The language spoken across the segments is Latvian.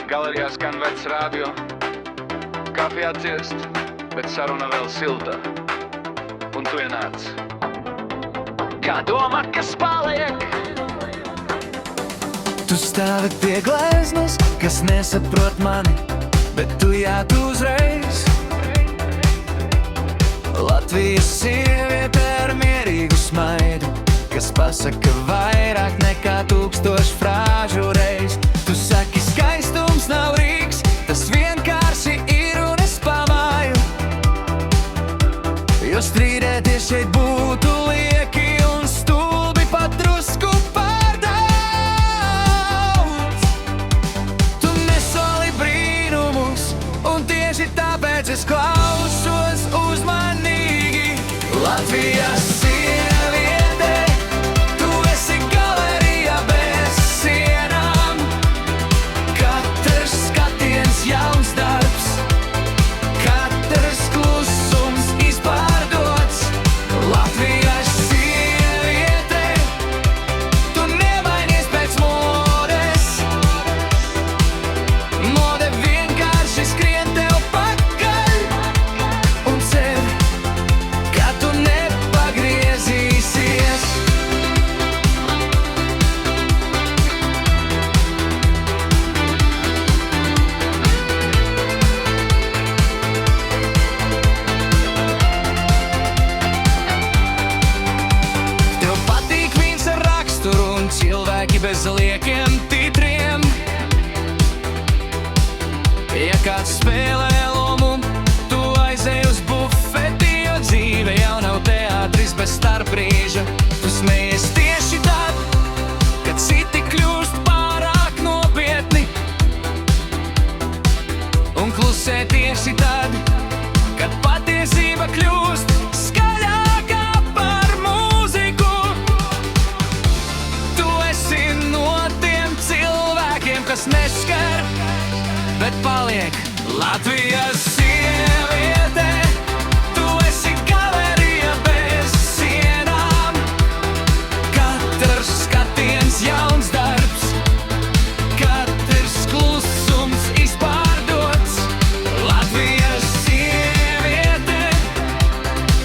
Galerijā skan vecs rādio, kafija ciest, bet saruna vēl silta. Un tu ienāc. Kā doma, kas paliek? Tu stāvi pie gleznas, kas nesaprot mani, bet tu jāt uzreiz. Latvijas sieviete ar mierīgu smaidu, kas pasaka vairāk nekā 1000 frāžu reiz. Tu saki, skaistums nav rīks, tas vienkārši ir un es pamāju, jo strīdēties šeit būtu lieki un stulbi pat drusku par daudz. Tu nesoli brīnumus, un tieši tāpēc es klausos uzmanīgi. Latvijas sieviete, tu esi galerijā bez sienām. Katrs skatiens jauns darbs, katrs klusums izpārdots. Latvijas sieviete, tu nemainies pēc modes. Mode vienkārši skrien tev pakaļ un cer, ka tu nepagriezīsies. Tev patīk vīns ar raksturu un cilvēki bez liekiem titriem. Ja kāds spēlē lomu, tu aizej uz bufeti, jo dzīve jau nav teātris bez starpbrīža. Tu smejies tieši tad, kad citi kļūst pārāk nopietni, un klusē tieši tad, kad patiesība kļūst skaļākā par mūziku. Tu esi no tiem cilvēkiem, kas neskar, bet paliek. Latvijas sieviete, tu esi galerijā bez sienām. Katrs skatiens jauns darbs, katrs klusums izpārdots. Latvijas sieviete,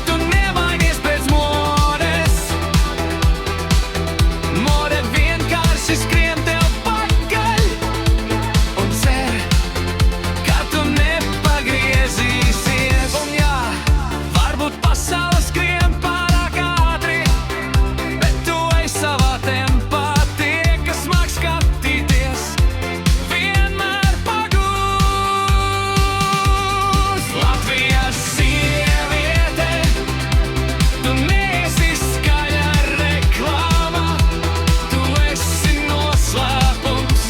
tu nemainies pēc modes. Mode vienkārši skrien tev pakaļ un cer, ka tu nepagriezīsies. Un jā, varbūt pasaule skrien pārāk ātri, bet tu ej savā tempā. Tie, kas māk skatīties, vienmēr pagūs. Latvijas sieviete, tu neesi skaļa reklāma. Tu esi noslēpums,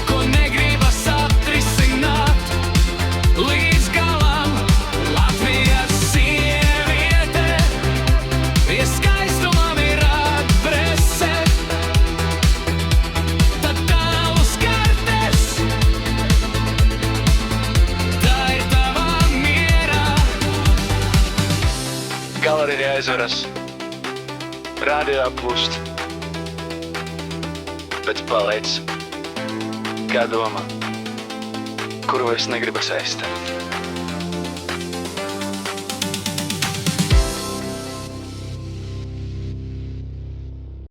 ko negribas atrisināt līdz galam. Latvijas sieviete, ja skaistumam ir adrese, tad tavus kartes, tā ir tavā mierā. Galerijā aizveras, rādio plūst, bet paliec. Kā doma, kuru es negribas aizstāt.